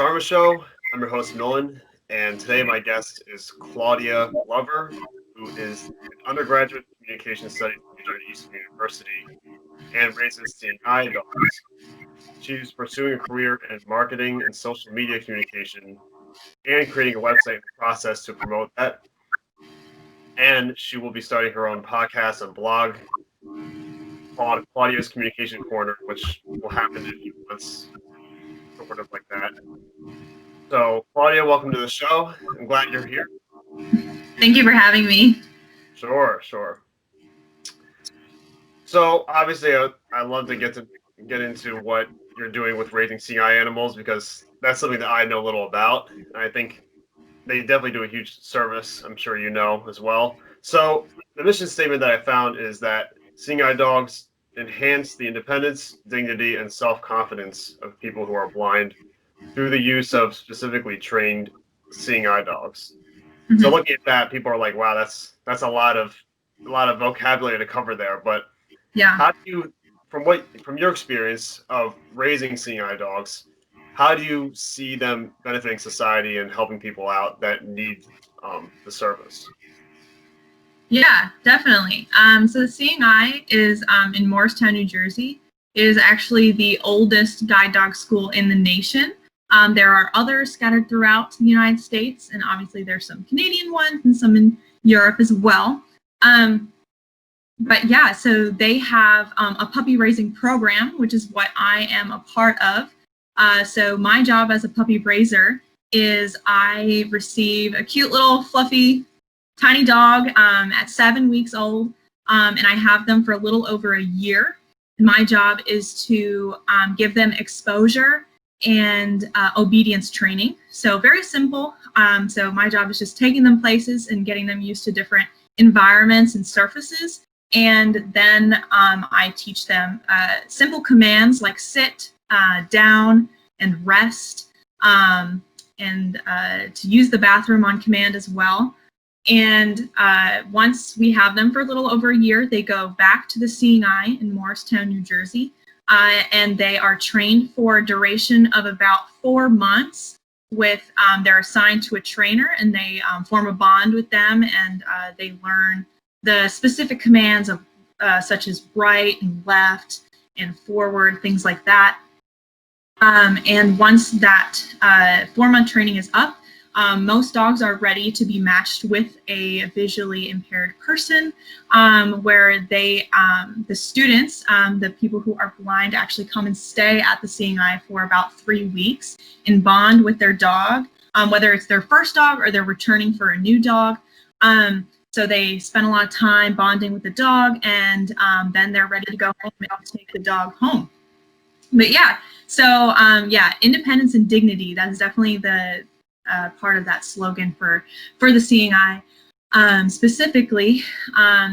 Sharma Show. I'm your host, Nolan, and today my guest is Claudia Glover, who is an undergraduate communication studies major at Eastern University and raises seeing eye dogs. She's pursuing a career in marketing and social media communication and creating a website in the process to promote that. And she will be starting her own podcast and blog called Claudia's Communication Corner, which will happen in a few months, sort of like that. So, Claudia, welcome to the show. I'm glad you're here. Thank you for having me. Sure. So, obviously, I love to get into what you're doing with raising seeing eye animals because that's something that I know little about. And I think they definitely do a huge service. I'm sure you know as well. So, the mission statement that I found is that seeing eye dogs enhance the independence, dignity, and self-confidence of people who are blind through the use of specifically trained seeing eye dogs. So Mhm. looking at that, people are like, "Wow, that's a lot of vocabulary to cover there." But Yeah. how do you, from your experience of raising seeing eye dogs, how do you see them benefiting society and helping people out that need the service? Yeah, definitely. So the Seeing Eye is in Morristown, New Jersey. It is actually the oldest guide dog school in the nation. There are others scattered throughout the United States, and obviously there's some Canadian ones and some in Europe as well. But yeah, so they have a puppy raising program, which is what I am a part of. So my job as a puppy raiser is I receive a cute little fluffy tiny dog at 7 weeks old, and I have them for a little over a year. My job is to give them exposure and obedience training. So very simple. So my job is just taking them places and getting them used to different environments and surfaces. And then I teach them simple commands like sit, down, and rest, and to use the bathroom on command as well. And once we have them for a little over a year, they go back to the Seeing Eye in Morristown, New Jersey, and they are trained for a duration of about 4 months. They're assigned to a trainer, and they form a bond with them, and they learn the specific commands of such as right and left and forward, things like that. And once that 4-month training is up, most dogs are ready to be matched with a visually impaired person, where the students, the people who are blind, actually come and stay at the Seeing Eye for about 3 weeks and bond with their dog, whether it's their first dog or they're returning for a new dog. So they spend a lot of time bonding with the dog, and then they're ready to go home and take the dog home. But yeah, so independence and dignity, that's definitely the part of that slogan for the Seeing Eye. Specifically,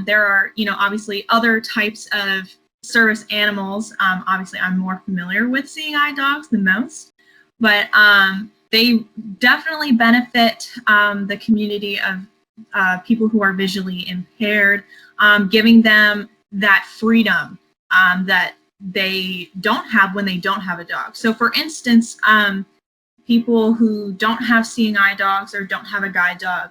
there are, obviously other types of service animals. Obviously, I'm more familiar with Seeing Eye dogs than most, but they definitely benefit the community of people who are visually impaired, giving them that freedom that they don't have when they don't have a dog. So for instance, people who don't have Seeing Eye dogs or don't have a guide dog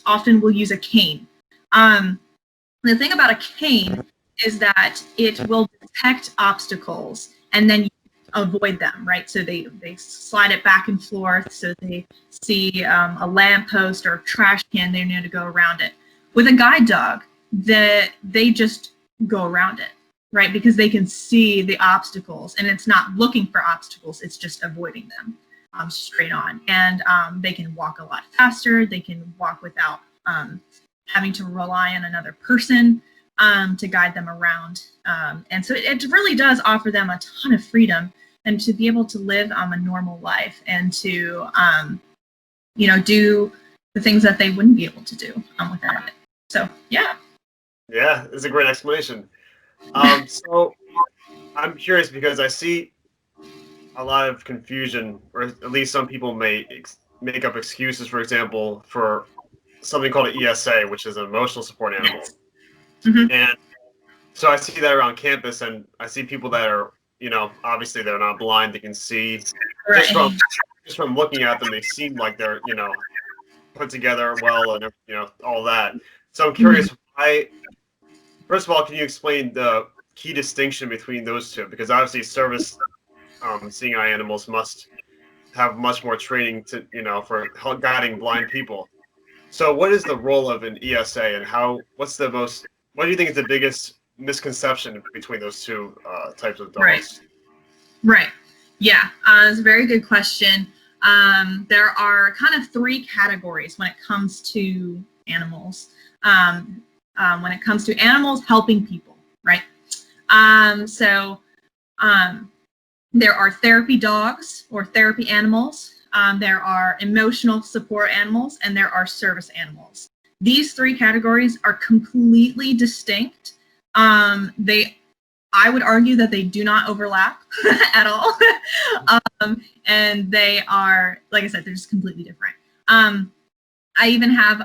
often will use a cane. The thing about a cane is that it will detect obstacles and then you avoid them, right? So they slide it back and forth, so they see a lamppost or a trash can, they know to go around it. With a guide dog, they just go around it, right? Because they can see the obstacles, and it's not looking for obstacles, it's just avoiding them straight on. And they can walk a lot faster, they can walk without having to rely on another person to guide them around. And so it really does offer them a ton of freedom and to be able to live a normal life and to, do the things that they wouldn't be able to do without it. So, yeah. Yeah, it's a great explanation. So I'm curious because I see a lot of confusion, or at least some people may make up excuses, for example, for something called an ESA, which is an emotional support animal. Yes. Mm-hmm. And so I see that around campus, and I see people that are, obviously they're not blind, they can see Right. just from just from looking at them, they seem like they're, put together well and, all that. So I'm Mhm. curious why. First of all, can you explain the key distinction between those two? Because obviously, service seeing eye animals must have much more training to, for guiding blind people. So, what is the role of an ESA, and what's the most? What do you think is the biggest misconception between those two types of Right. dogs? Right. Yeah, it's a very good question. There are kind of three categories when it comes to animals. When it comes to animals helping people, right? So there are therapy dogs or therapy animals. There are emotional support animals, and there are service animals. These three categories are completely distinct. I would argue that they do not overlap at all. And they are, like I said, they're just completely different. I even have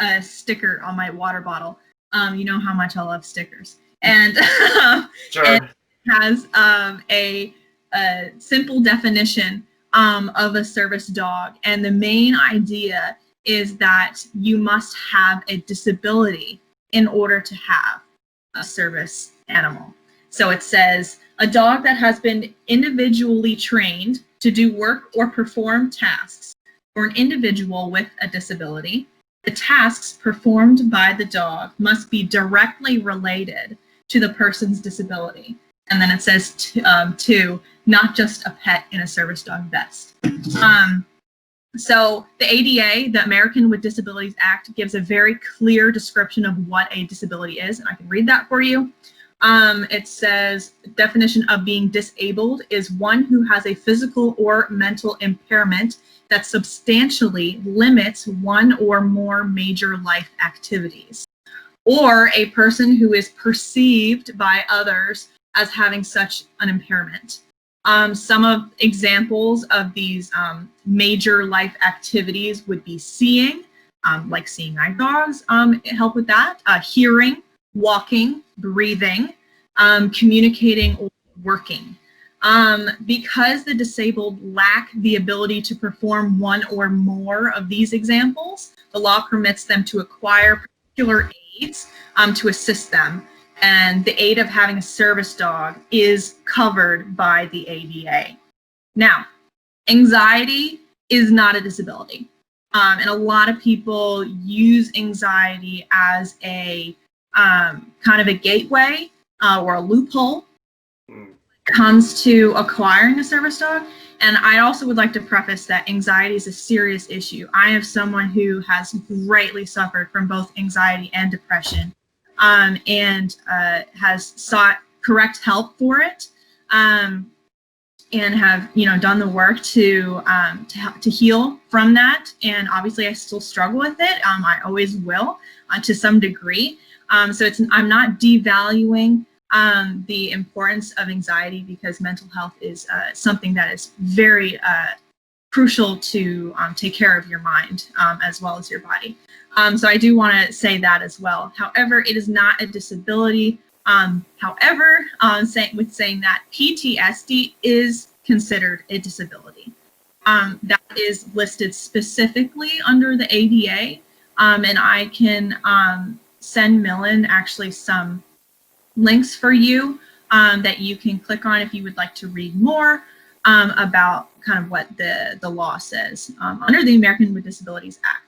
a sticker on my water bottle. You know how much I love stickers. And, and Sure. it has a simple definition of a service dog. And the main idea is that you must have a disability in order to have a service animal. So it says a dog that has been individually trained to do work or perform tasks for an individual with a disability. The tasks performed by the dog must be directly related to the person's disability. And then it says two, not just a pet in a service dog vest. So the ADA, the American with Disabilities Act, gives a very clear description of what a disability is, and I can read that for you. It says, definition of being disabled is one who has a physical or mental impairment that substantially limits one or more major life activities, or a person who is perceived by others as having such an impairment. Some of examples of these major life activities would be seeing, like seeing eye dogs help with that, hearing, walking, breathing, communicating, or working. Because the disabled lack the ability to perform one or more of these examples, the law permits them to acquire particular aids to assist them. And the aid of having a service dog is covered by the ADA. Now, anxiety is not a disability. And a lot of people use anxiety as a kind of a gateway or a loophole when it comes to acquiring a service dog. And I also would like to preface that anxiety is a serious issue. I am someone who has greatly suffered from both anxiety and depression, and has sought correct help for it. And have done the work to heal from that. And obviously, I still struggle with it. I always will, to some degree. So I'm not devaluing the importance of anxiety, because mental health is something that is very crucial to take care of your mind as well as your body. So I do want to say that as well. However, it is not a disability. However, saying that, PTSD is considered a disability. That is listed specifically under the ADA, and I can send Millen actually some links for you that you can click on if you would like to read more about kind of what the law says under the American with Disabilities Act.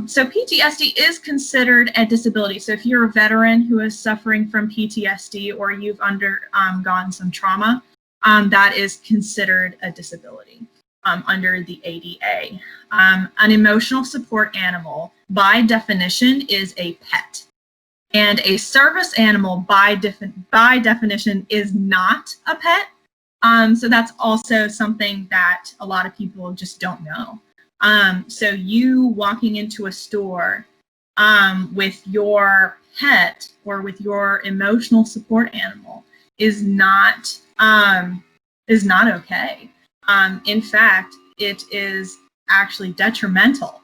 So PTSD is considered a disability. So if you're a veteran who is suffering from PTSD, or you've undergone some trauma, that is considered a disability under the ADA. An emotional support animal, by definition, is a pet. And a service animal, by definition, is not a pet. So that's also something that a lot of people just don't know. So you walking into a store with your pet or with your emotional support animal is not okay. In fact, it is actually detrimental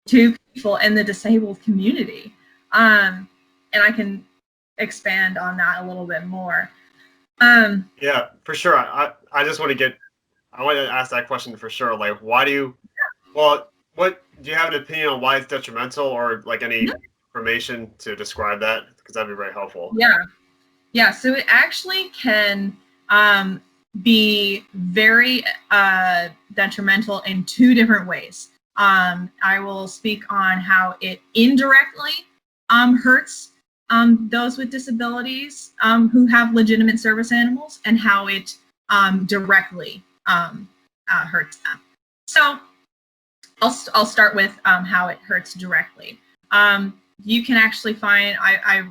to people in the disabled community. And I can expand on that a little bit more. Yeah, for sure. I just want to get I wanted to ask that question for sure. Like, why do you? Well, what do you have an opinion on why it's detrimental, or like any information to describe that? Because that'd be very helpful. Yeah. Yeah, so it actually can be very detrimental in two different ways. I will speak on how it indirectly hurts those with disabilities who have legitimate service animals, and how it directly hurts them. So I'll start with how it hurts directly. You can actually find, I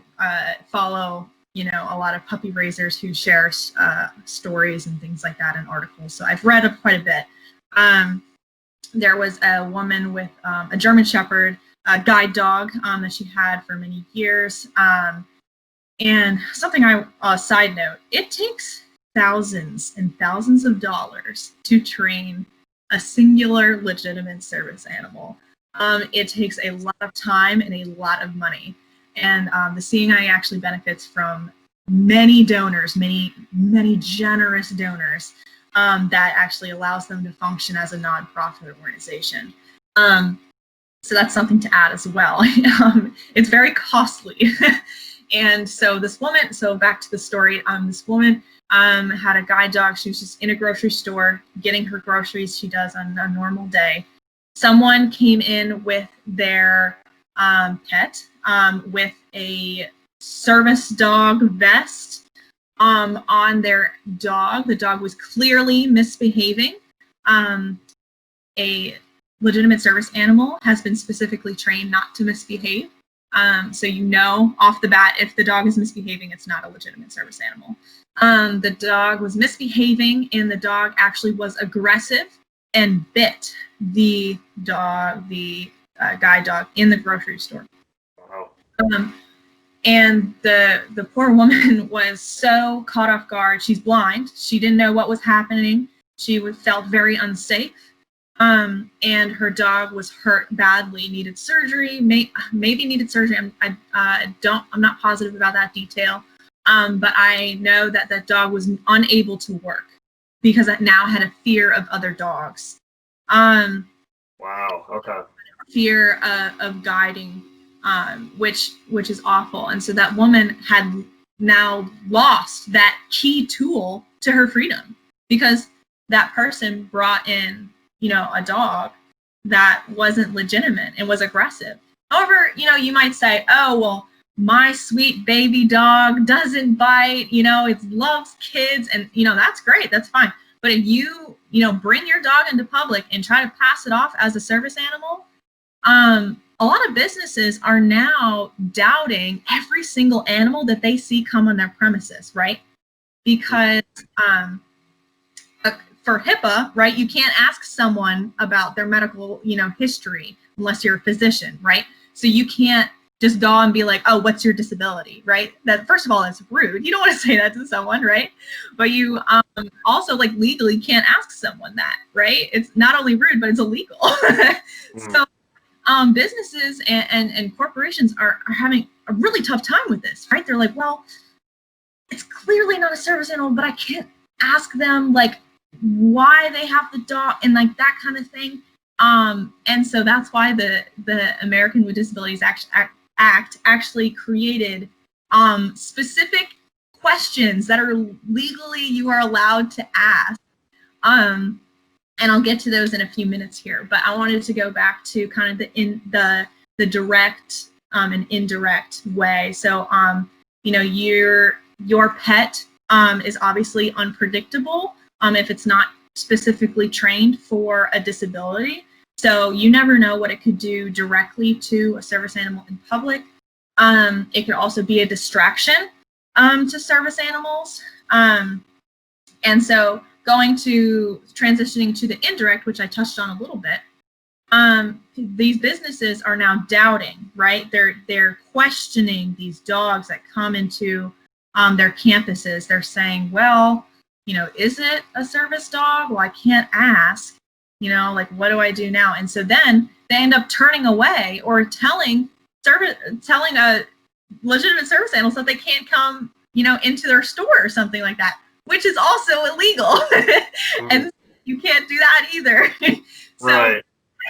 follow, a lot of puppy raisers who share stories and things like that in articles. So I've read quite a bit. There was a woman with a German Shepherd guide dog that she had for many years. And something side note, it takes thousands and thousands of dollars to train a singular legitimate service animal. It takes a lot of time and a lot of money. And the Seeing Eye actually benefits from many donors, many generous donors that actually allows them to function as a nonprofit organization. So that's something to add as well. It's very costly. And so this woman, so back to the story, this woman had a guide dog. She was just in a grocery store getting her groceries. She does on a normal day. Someone came in with their pet with a service dog vest on their dog. The dog was clearly misbehaving. A legitimate service animal has been specifically trained not to misbehave. So off the bat, if the dog is misbehaving, it's not a legitimate service animal. The dog was misbehaving, and the dog actually was aggressive and bit the guide dog in the grocery store. Wow. And the poor woman was so caught off guard. She's blind. She didn't know what was happening. She felt very unsafe. And her dog was hurt badly, needed surgery, maybe needed surgery. I'm not positive about that detail. But I know that that dog was unable to work because it now had a fear of other dogs. Wow. Okay. Fear of guiding, which is awful. And so that woman had now lost that key tool to her freedom because that person brought in, a dog that wasn't legitimate and was aggressive. However, you might say, oh, well, my sweet baby dog doesn't bite, it loves kids, and, that's great, that's fine. But if you bring your dog into public and try to pass it off as a service animal, a lot of businesses are now doubting every single animal that they see come on their premises, right? Because for HIPAA, right, you can't ask someone about their medical, history unless you're a physician, right? So you can't just go and be like, oh, what's your disability, right? That, first of all, that's rude. You don't want to say that to someone, right? But you also, like, legally can't ask someone that, right? It's not only rude, but it's illegal. So businesses and corporations are having a really tough time with this, right? They're like, well, it's clearly not a service animal, but I can't ask them, like, why they have the dog and, like, that kind of thing. And so that's why the American with Disabilities Act actually created specific questions that are legally you are allowed to ask. And I'll get to those in a few minutes here. But I wanted to go back to kind of the direct and indirect way. So your pet is obviously unpredictable if it's not specifically trained for a disability. So you never know what it could do directly to a service animal in public. It could also be a distraction to service animals. And so transitioning to the indirect, which I touched on a little bit, these businesses are now doubting, right? They're questioning these dogs that come into their campuses. They're saying, well, is it a service dog? Well, I can't ask, like, what do I do now? And so then they end up turning away or telling a legitimate service animal that they can't come, into their store or something like that, which is also illegal. And You can't do that either. So Right.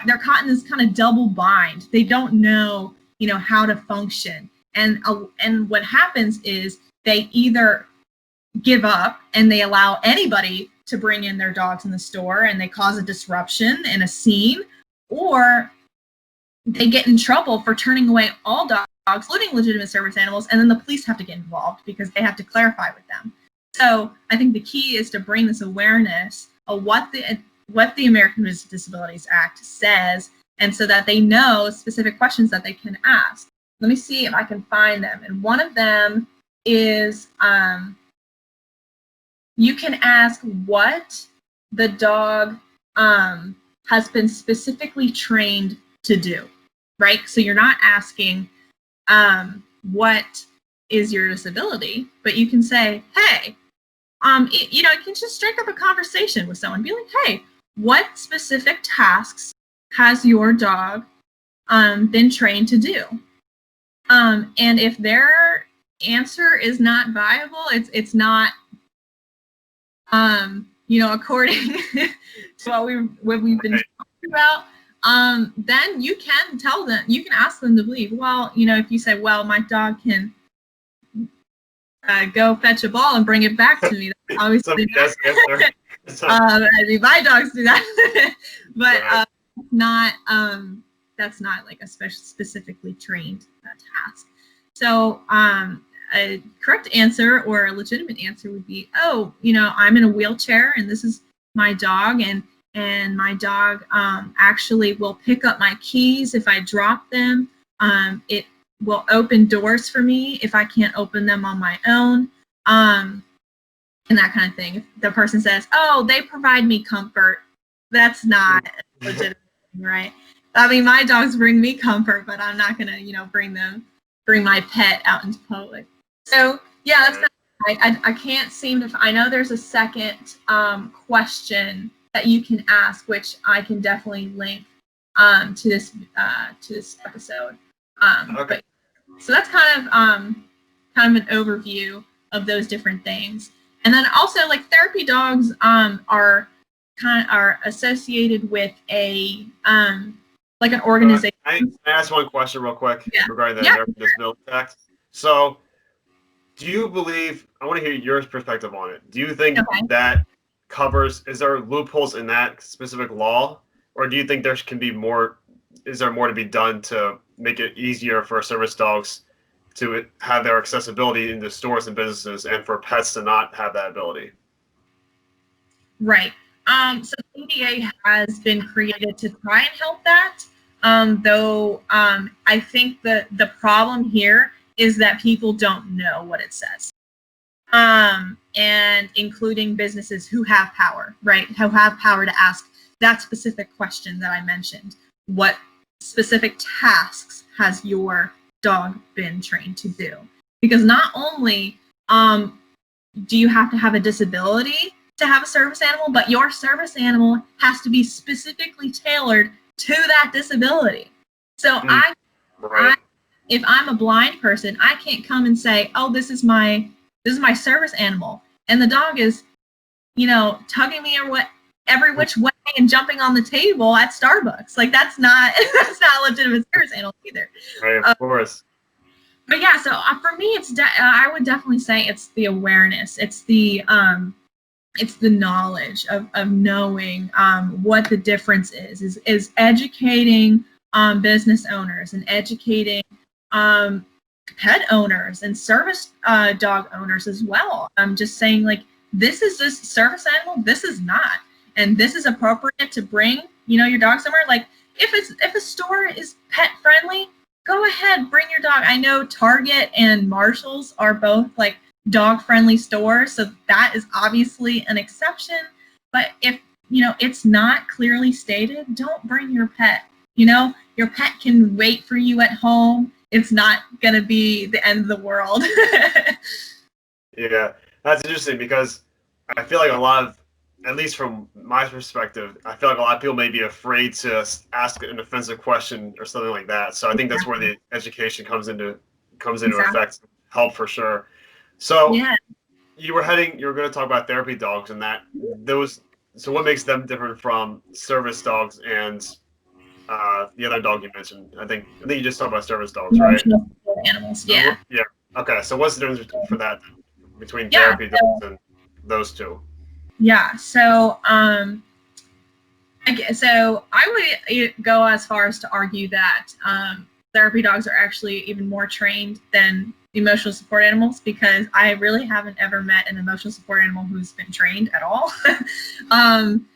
they're caught in this kind of double bind. They don't know, how to function. And what happens is they either give up and they allow anybody to bring in their dogs in the store and they cause a disruption and a scene, or they get in trouble for turning away all dogs, including legitimate service animals, and then the police have to get involved because they have to clarify with them. So I think the key is to bring this awareness of what the American with Disabilities Act says, and so that they know specific questions that they can ask. Let me see if I can find them. And one of them is you can ask what the dog has been specifically trained to do, right? So you're not asking what is your disability, but you can say, hey, you can just strike up a conversation with someone. Be like, hey, what specific tasks has your dog been trained to do? And if their answer is not viable, it's not, according to what we've been talking about, then you can tell them, you can ask them to leave. Well, if you say, well, my dog can go fetch a ball and bring it back to me, that's obviously my dogs do that, but that's not like a specifically trained task. So a correct answer or a legitimate answer would be, oh, I'm in a wheelchair and this is my dog, and my dog actually will pick up my keys if I drop them. It will open doors for me if I can't open them on my own, and that kind of thing. If the person says, oh, they provide me comfort, that's not legitimate, right? I mean, my dogs bring me comfort, but I'm not gonna, bring my pet out into public. So yeah, that's I can't seem to. I know there's a second question that you can ask, which I can definitely link to this episode. Okay. But, so that's kind of an overview of those different things. And then also, like, therapy dogs are associated with a like an organization. Can I ask one question real quick regarding the American Disabilities Act? So, do you believe? I want to hear your perspective on it. Do you think that covers? Is there loopholes in that specific law, or do you think there can be more? Is there more to be done to make it easier for service dogs to have their accessibility into stores and businesses, and for pets to not have that ability? Right. So ADA has been created to try and help that. Though I think the problem here is that people don't know what it says. And including businesses who have power, right? Who have power to ask that specific question that I mentioned. What specific tasks has your dog been trained to do? Because not only do you have to have a disability to have a service animal, but your service animal has to be specifically tailored to that disability. So if I'm a blind person, I can't come and say, oh, this is my service animal, and the dog is, tugging me every which way and jumping on the table at Starbucks. Like, that's not a legitimate service animal either. Right, of course. But yeah, so for me, I would definitely say it's the awareness. It's the knowledge of knowing what the difference is educating business owners and educating pet owners and service dog owners as well. I'm just saying, like, this is just service animal, this is not, and this is appropriate to bring your dog somewhere. Like, if a store is pet friendly, go ahead, bring your dog. I know Target and Marshalls are both like dog-friendly stores, so that is obviously an exception. But if it's not clearly stated, don't bring your pet. Your pet can wait for you at home. It's not gonna be the end of the world. Yeah, that's interesting, because I feel like a lot of, at least from my perspective, I feel like a lot of people may be afraid to ask an offensive question or something like that. So I think that's where the education comes into effect, help for sure. So you were going to talk about therapy dogs, and that so what makes them different from service dogs and the other dog you mentioned? I think you just talked about service dogs, right? Emotional support animals. Yeah. Yeah. Okay. So what's the difference for that between Yeah. therapy dogs and those two? Yeah. So so I would go as far as to argue that therapy dogs are actually even more trained than emotional support animals, because I really haven't ever met an emotional support animal who's been trained at all. um,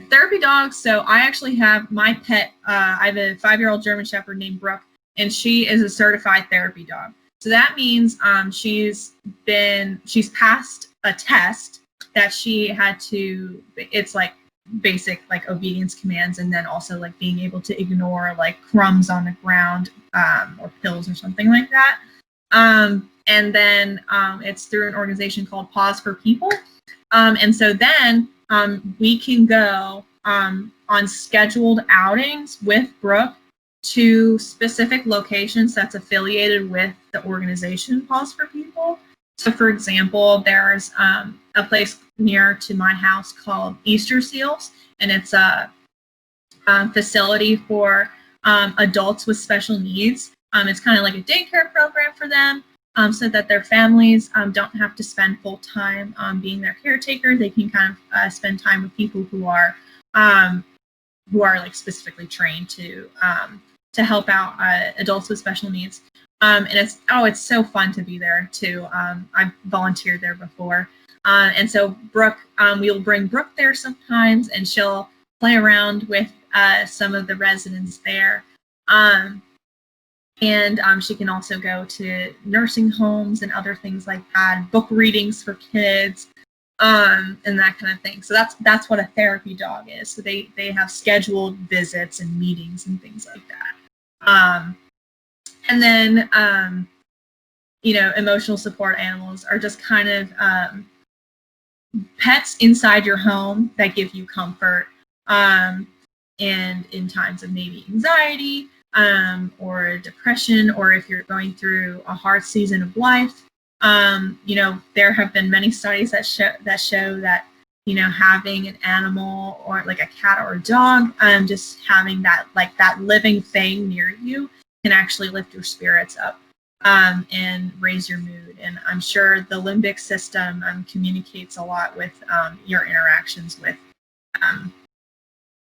Therapy dogs. So I actually have my pet. I have a 5-year-old German Shepherd named Brooke, and she is a certified therapy dog. So that means she's passed a test that she had to. It's like basic like obedience commands, and then also like being able to ignore like crumbs on the ground or pills or something like that. And then it's through an organization called Pause for People. And so then we can go on scheduled outings with Brooke to specific locations that's affiliated with the organization Pause for People. So, for example, there's a place near to my house called Easter Seals, and it's a facility for adults with special needs. It's kind of like a daycare program for them, so that their families don't have to spend full time being their caretaker. They can kind of spend time with people who are like specifically trained to help out adults with special needs. And it's so fun to be there too. I've volunteered there before, and so Brooke, we'll bring Brooke there sometimes, and she'll play around with some of the residents there. And she can also go to nursing homes and other things like that, book readings for kids, and that kind of thing. So that's what a therapy dog is. So they have scheduled visits and meetings and things like that. And then emotional support animals are just kind of pets inside your home that give you comfort, and in times of maybe anxiety, or depression, or if you're going through a hard season of life. There have been many studies that show that having an animal, or like a cat or a dog, just having that living thing near you can actually lift your spirits up, and raise your mood. And I'm sure the limbic system communicates a lot with your interactions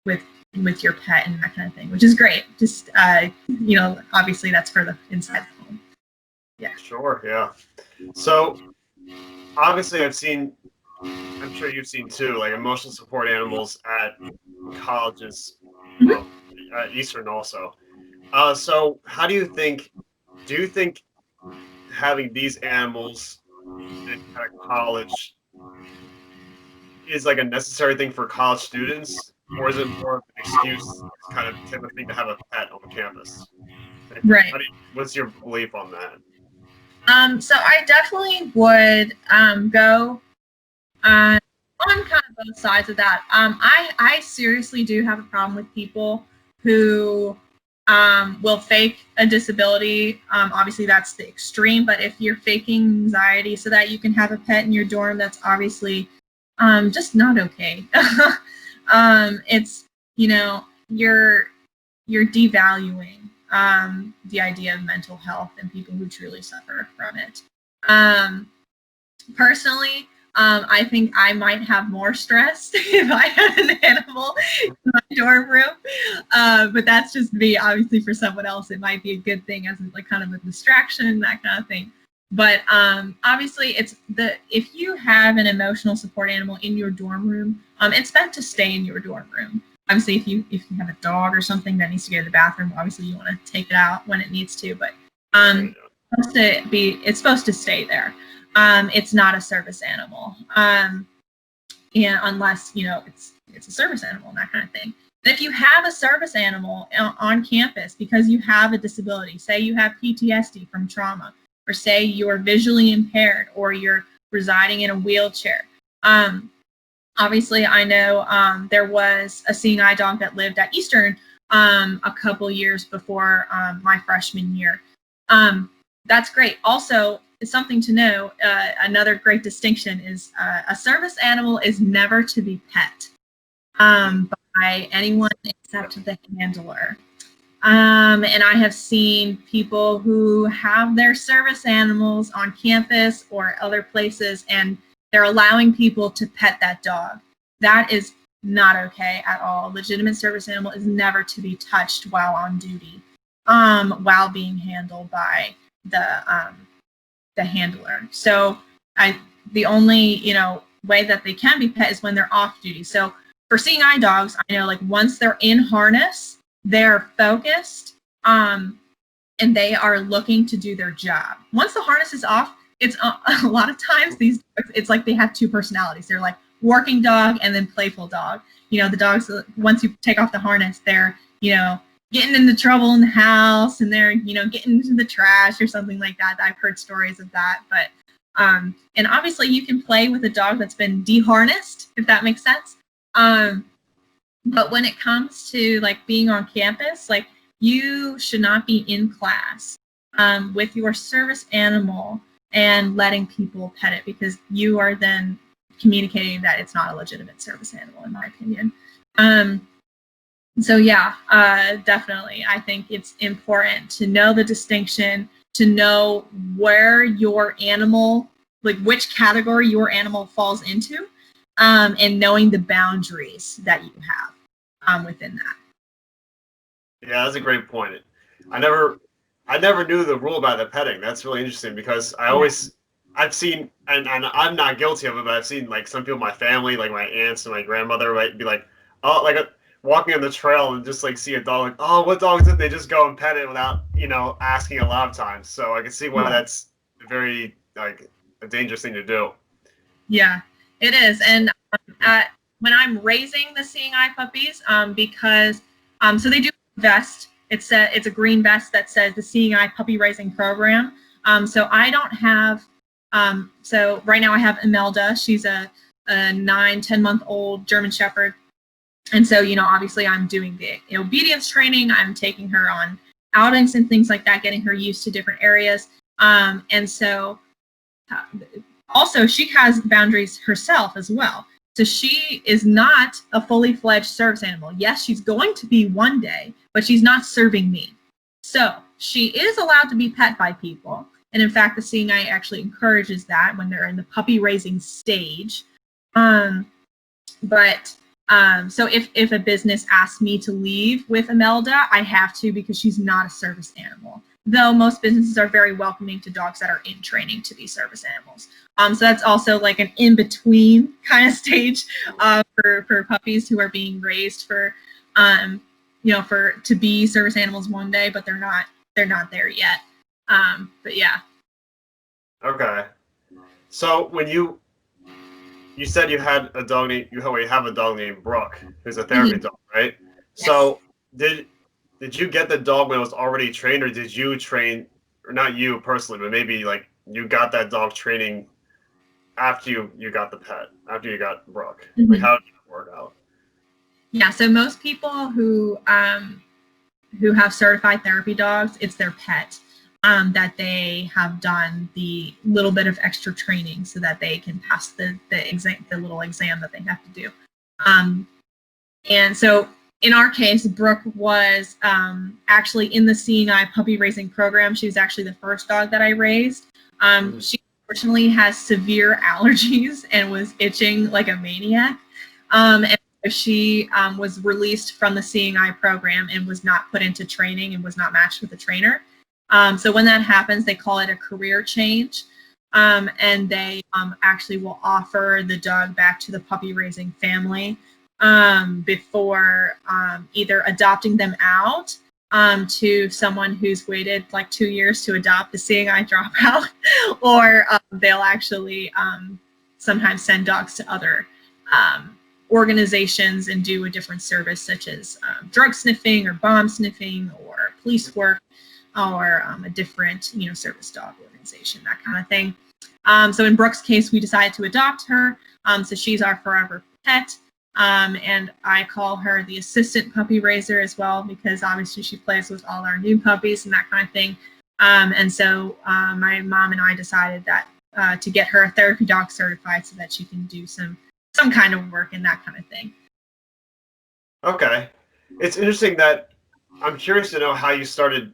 with your pet and that kind of thing, which is great. Just obviously that's for the inside the home. Yeah. Sure. Yeah. So obviously, I'm sure you've seen too, like emotional support animals at colleges, well, at Eastern also. So how do you think having these animals at college is like a necessary thing for college students, or is it more of an excuse kind of type of thing to have a pet on campus? Right. What's your belief on that? So I definitely would go on kind of both sides of that. I seriously do have a problem with people who will fake a disability. Obviously, that's the extreme. But if you're faking anxiety so that you can have a pet in your dorm, that's obviously just not okay. It's you're devaluing the idea of mental health and people who truly suffer from it. Personally, I think I might have more stress if I had an animal in my dorm room, but that's just me. Obviously, for someone else, it might be a good thing as like kind of a distraction, that kind of thing. But obviously, if you have an emotional support animal in your dorm room, it's meant to stay in your dorm room. Obviously, if you have a dog or something that needs to go to the bathroom, obviously you want to take it out when it needs to. But it's supposed to stay there. It's not a service animal, and unless it's a service animal and that kind of thing. And if you have a service animal on campus because you have a disability, say you have PTSD from trauma, or say you're visually impaired, or you're residing in a wheelchair. Obviously, I know there was a seeing eye dog that lived at Eastern a couple years before my freshman year. That's great. Also, something to know, another great distinction is a service animal is never to be pet by anyone except the handler. And I have seen people who have their service animals on campus or other places, and they're allowing people to pet that dog. That is not okay at all. A legitimate service animal is never to be touched while on duty, while being handled by the handler. So the only way that they can be pet is when they're off duty. So for seeing eye dogs, I know like once they're in harness, they're focused, and they are looking to do their job. Once the harness is off, it's a lot of times it's like they have two personalities. They're like working dog and then playful dog. The dogs, once you take off the harness, they're getting into trouble in the house, and they're getting into the trash or something like that. I've heard stories of that. But and obviously you can play with a dog that's been deharnessed, if that makes sense. But when it comes to like being on campus, like you should not be in class with your service animal and letting people pet it, because you are then communicating that it's not a legitimate service animal, in my opinion. So yeah, definitely. I think it's important to know the distinction, to know where your animal, like which category your animal falls into, and knowing the boundaries that you have within that. Yeah, that's a great point. I never knew the rule about the petting. That's really interesting, because I've seen, and I'm not guilty of it, but I've seen like some people in my family, like my aunts and my grandmother, right, be like, oh, like walking on the trail and just like see a dog, like, oh, what dog is it? They just go and pet it without asking a lot of times. So I can see why that's very like a dangerous thing to do. Yeah, it is. And when I'm raising the seeing eye puppies, because so they do a vest. It's a green vest that says the Seeing Eye Puppy Raising Program. So I don't have. So right now I have Imelda. She's a 9-10-month-old German Shepherd, and so obviously I'm doing the obedience training. I'm taking her on outings and things like that, getting her used to different areas. And so also she has boundaries herself as well. So she is not a fully fledged service animal. Yes, she's going to be one day, but she's not serving me. So she is allowed to be pet by people. And in fact, the Seeing Eye actually encourages that when they're in the puppy raising stage. So if a business asks me to leave with Imelda, I have to, because she's not a service animal. Though most businesses are very welcoming to dogs that are in training to be service animals. So that's also like an in-between kind of stage for puppies who are being raised for to be service animals one day, but they're not there yet. But yeah. Okay. So when you said you had a dog named you have a dog named Brooke, who's a therapy dog, right? Yes. So did you get the dog when it was already trained, or did you train, or not you personally, but maybe like you got that dog training after you got the pet, after you got Brooke? Like how did it work out? Yeah, so most people who have certified therapy dogs, it's their pet that they have done the little bit of extra training so that they can pass the little exam that they have to do. And so in our case, Brooke was actually in the Seeing Eye Puppy Raising Program. She was actually the first dog that I raised. She unfortunately has severe allergies and was itching like a maniac. And she was released from the Seeing Eye program and was not put into training and was not matched with a trainer. So when that happens, they call it a career change. And they actually will offer the dog back to the puppy raising family before either adopting them out to someone who's waited like 2 years to adopt the Seeing Eye dropout, or they'll actually sometimes send dogs to other organizations and do a different service, such as drug sniffing or bomb sniffing or police work, or a different service dog organization, that kind of thing. So in Brooke's case, we decided to adopt her. So she's our forever pet. And I call her the assistant puppy raiser as well, because obviously she plays with all our new puppies and that kind of thing. And so my mom and I decided that to get her a therapy dog certified so that she can do some kind of work and that kind of thing. Okay, it's interesting that I'm curious to know how you started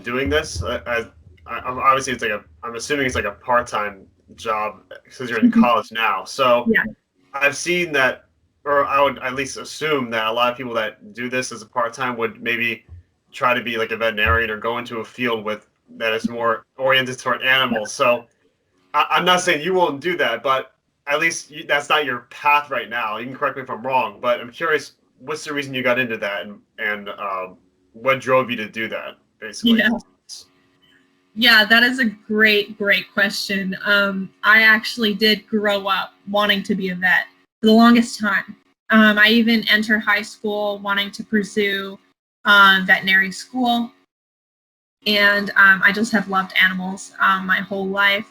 doing this. Obviously, it's like I'm assuming it's like a part-time job because you're in college now. So Yeah. I've seen that, or I would at least assume that a lot of people that do this as a part-time would maybe try to be like a veterinarian or go into a field with that is more oriented toward animals. So I'm not saying you won't do that, but at least that's not your path right now. You can correct me if I'm wrong, but I'm curious, what's the reason you got into that, and what drove you to do that, basically? Yeah. Yeah, that is a great question. I actually did grow up wanting to be a vet for the longest time. I even entered high school wanting to pursue veterinary school, and I just have loved animals my whole life.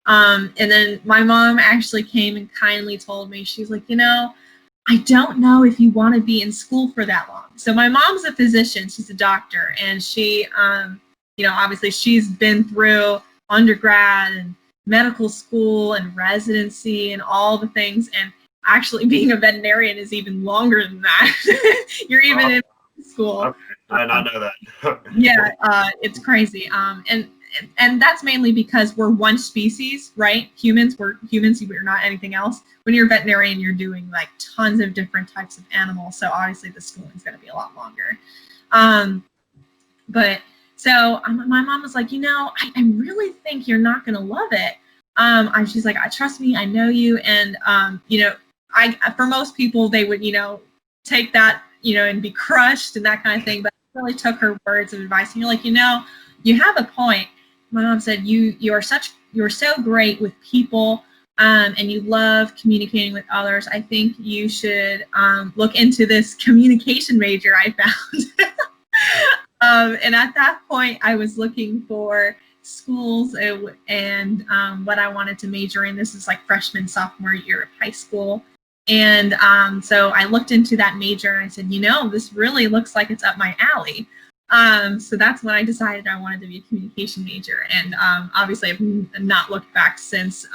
And then my mom actually came and kindly told me, she's like, I don't know if you want to be in school for that long. So my mom's a physician, she's a doctor, and she, obviously she's been through undergrad and medical school and residency and all the things. And actually being a veterinarian is even longer than that. You're even in school. Okay. I did not know that. Yeah, it's crazy. And that's mainly because we're one species, right? We're humans, we're not anything else. When you're a veterinarian, you're doing like tons of different types of animals. So obviously the schooling is going to be a lot longer. But so my mom was like, I really think you're not going to love it. She's like, trust me, I know you. And, for most people, they would, take that, and be crushed and that kind of thing. But I really took her words of advice. And you're like, you have a point. My mom said, you're so great with people, and you love communicating with others. I think you should look into this communication major I found. And at that point, I was looking for schools and what I wanted to major in. This is like freshman, sophomore year of high school. And so I looked into that major and I said, this really looks like it's up my alley. So that's when I decided I wanted to be a communication major. And obviously I've not looked back since.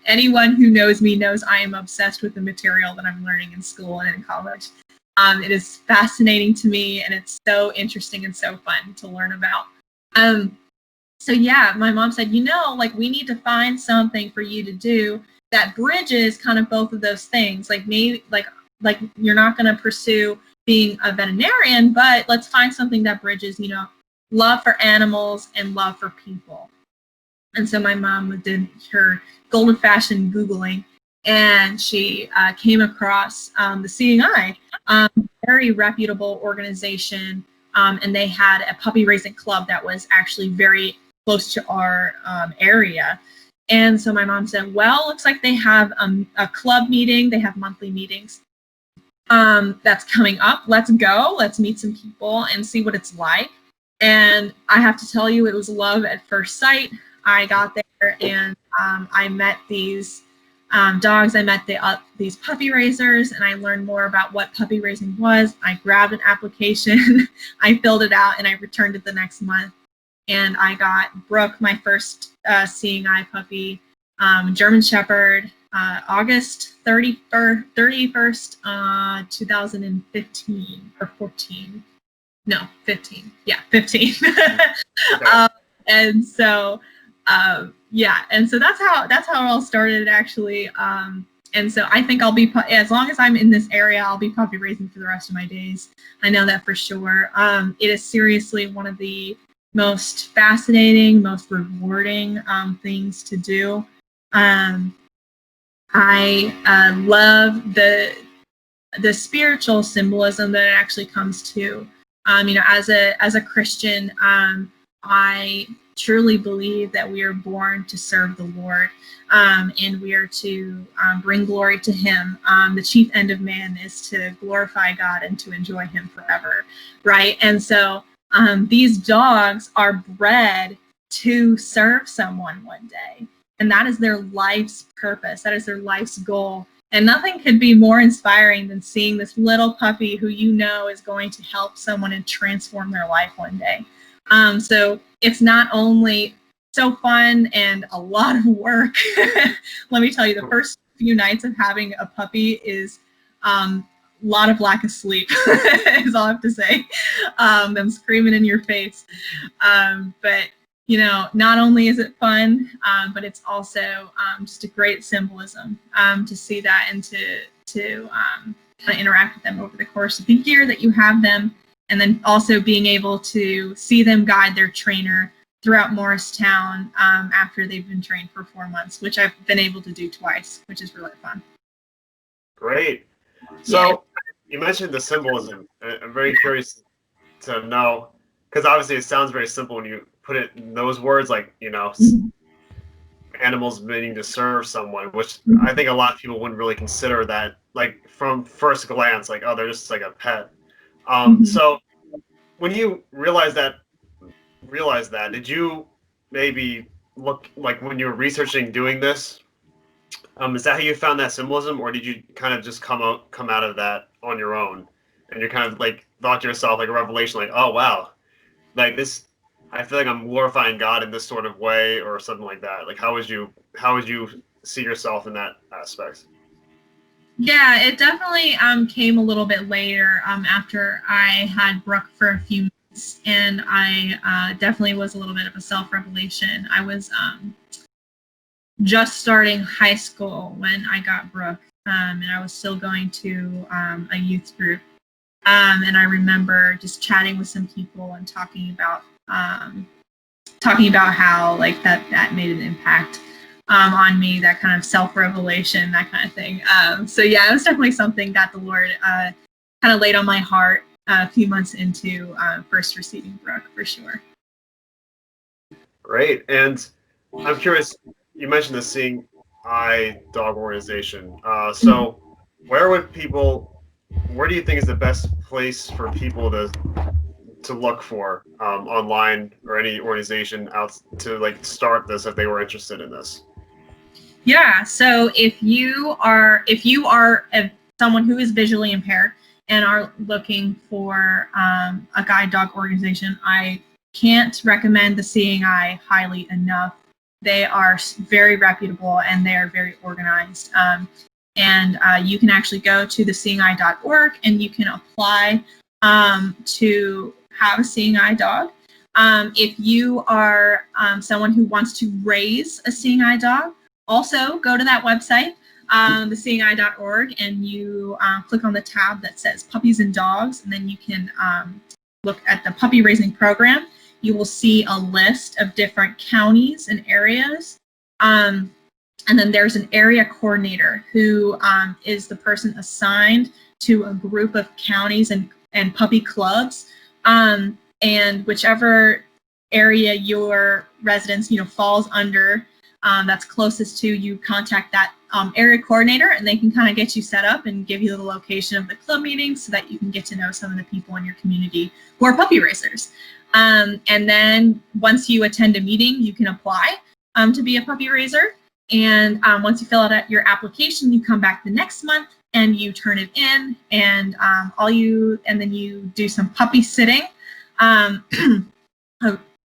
Anyone who knows me knows I am obsessed with the material that I'm learning in school and in college. It is fascinating to me, and it's so interesting and so fun to learn about. So yeah, my mom said, we need to find something for you to do that bridges kind of both of those things. Like maybe like you're not going to pursue being a veterinarian, but let's find something that bridges, love for animals and love for people. And so my mom did her golden-fashioned Googling, and she came across the Seeing Eye, very reputable organization, and they had a puppy raising club that was actually very close to our area. And so my mom said, well, looks like they have a club meeting. They have monthly meetings that's coming up. Let's go. Let's meet some people and see what it's like. And I have to tell you, it was love at first sight. I got there and I met these dogs. I met these puppy raisers, and I learned more about what puppy raising was. I grabbed an application, I filled it out, and I returned it the next month. And I got Brooke, my first Seeing Eye puppy, German Shepherd, August 31st, 2015 or 14. No, 15. Yeah, 15. And so, and so that's how it all started, actually. And so I think I'll be, as long as I'm in this area, I'll be puppy raising for the rest of my days. I know that for sure. It is seriously one of the most fascinating, most rewarding things to do. I love the spiritual symbolism that it actually comes to. As a Christian, I truly believe that we are born to serve the Lord, and we are to bring glory to Him. The chief end of man is to glorify God and to enjoy Him forever, right? And so these dogs are bred to serve someone one day, and that is their life's purpose. That is their life's goal. And nothing could be more inspiring than seeing this little puppy who is going to help someone and transform their life one day. So it's not only so fun and a lot of work. Let me tell you, the first few nights of having a puppy is a lot of lack of sleep, is all I have to say. Them screaming in your face. But you know, not only is it fun, but it's also just a great symbolism to see that and to kind of interact with them over the course of the year that you have them, and then also being able to see them guide their trainer throughout Morristown after they've been trained for 4 months, which I've been able to do twice, which is really fun. Great. So you mentioned the symbolism. I'm very curious to know, because obviously it sounds very simple when you put it in those words, like, you know, animals meaning to serve someone, which I think a lot of people wouldn't really consider that, like from first glance, like, oh, they're just like a pet. So when you realized that, did you maybe look, like when you were researching doing this, is that how you found that symbolism, or did you kind of just come out of that on your own, and you kind of like thought to yourself like a revelation, like, oh wow, like this, I feel like I'm glorifying God in this sort of way, or something like that. Like how would you see yourself in that aspect? Yeah, it definitely came a little bit later after I had Brooke for a few months, and I definitely was a little bit of a self-revelation. I was just starting high school when I got Brooke, and I was still going to a youth group. And I remember just chatting with some people and talking about how like that made an impact on me, that kind of self-revelation, that kind of thing. So yeah, it was definitely something that the Lord kind of laid on my heart a few months into first receiving Brooke, for sure. Great. And I'm curious, you mentioned the Seeing Eye Dog organization. So where do you think is the best place for people to look for online, or any organization out to like start this if they were interested in this? Yeah. So if you are someone who is visually impaired and are looking for a guide dog organization, I can't recommend the Seeing Eye highly enough. They are very reputable and they are very organized. And you can actually go to theseeingeye.org and you can apply to have a Seeing Eye dog. If you are someone who wants to raise a Seeing Eye dog, also go to that website, theseeingeye.org, and you click on the tab that says Puppies and Dogs, and then you can look at the puppy raising program. You will see a list of different counties and areas. And then there's an area coordinator who is the person assigned to a group of counties and puppy clubs. And whichever area your residence, falls under, that's closest to you, contact that area coordinator, and they can kind of get you set up and give you the location of the club meetings so that you can get to know some of the people in your community who are puppy raisers. And then once you attend a meeting, you can apply to be a puppy raiser. And once you fill out your application, you come back the next month and you turn it in, and then you do some puppy sitting.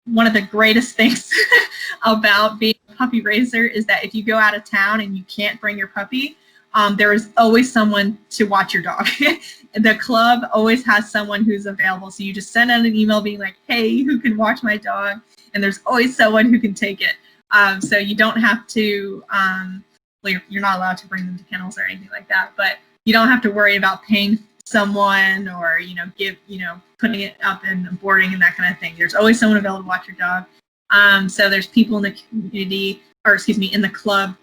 One of the greatest things about being a puppy raiser is that if you go out of town and you can't bring your puppy, there is always someone to watch your dog. The club always has someone who's available. So you just send out an email being like, hey, who can watch my dog? And there's always someone who can take it. So you don't have to, well, you're not allowed to bring them to kennels or anything like that, but you don't have to worry about paying someone or, putting it up and boarding and that kind of thing. There's always someone available to watch your dog. So there's people in the community, in the club,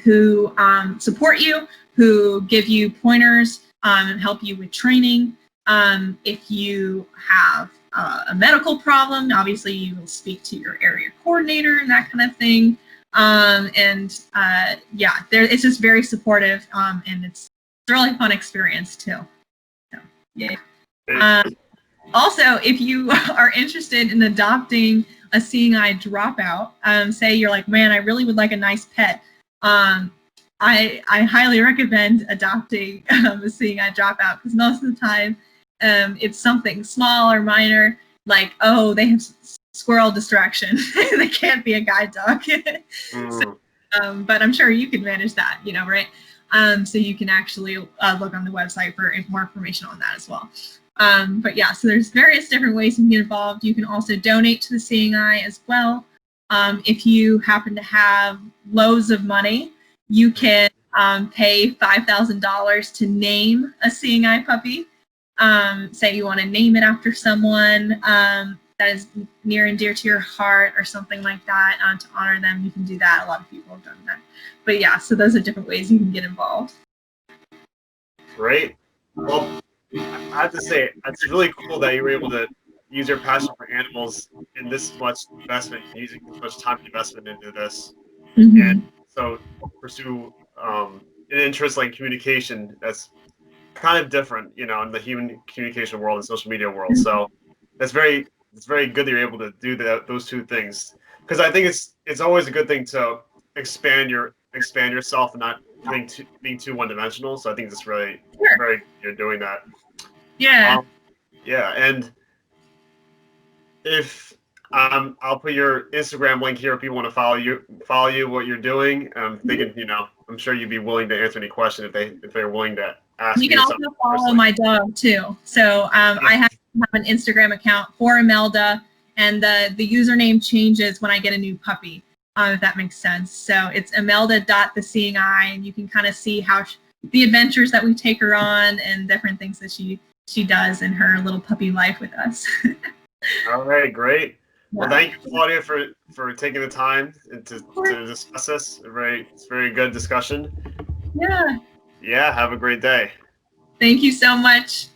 who support you, who give you pointers and help you with training. If you have a medical problem, obviously you will speak to your area coordinator and that kind of thing. It's just very supportive, and it's a really fun experience too. So, yeah. Also, if you are interested in adopting a Seeing Eye dropout, say you're like, man, I really would like a nice pet. I highly recommend adopting a Seeing Eye dropout, because most of the time it's something small or minor like, oh, they have squirrel distraction. They can't be a guide dog. But I'm sure you can manage that, right? So you can actually look on the website for more information on that as well. But yeah, so there's various different ways you can get involved. You can also donate to the Seeing Eye as well. If you happen to have loads of money, you can pay $5,000 to name a Seeing Eye puppy. Say you want to name it after someone that is near and dear to your heart or something like that, to honor them. You can do that. A lot of people have done that. But yeah, so those are different ways you can get involved. Great. Well, I have to say, it's really cool that you were able to use your passion for animals in this much investment, using this much time investment into this, and so pursue an interest like communication that's kind of different, in the human communication world and social media world. So it's very good that you're able to do those two things, because I think it's always a good thing to expand yourself and not being too one dimensional. So I think it's very you're doing that. Yeah. Yeah, and if I'll put your Instagram link here if people want to follow you, what you're doing. They can, I'm sure you'd be willing to answer any question if they're willing to ask. You can also follow my dog too. So I have an Instagram account for Imelda, and the username changes when I get a new puppy, if that makes sense. So it's imelda.theseeingeye, and you can kind of see how the adventures that we take her on and different things that she does in her little puppy life with us. All right, great. Well, thank you, Claudia, for taking the time to discuss this. It's a very good discussion. Yeah. Yeah, have a great day. Thank you so much.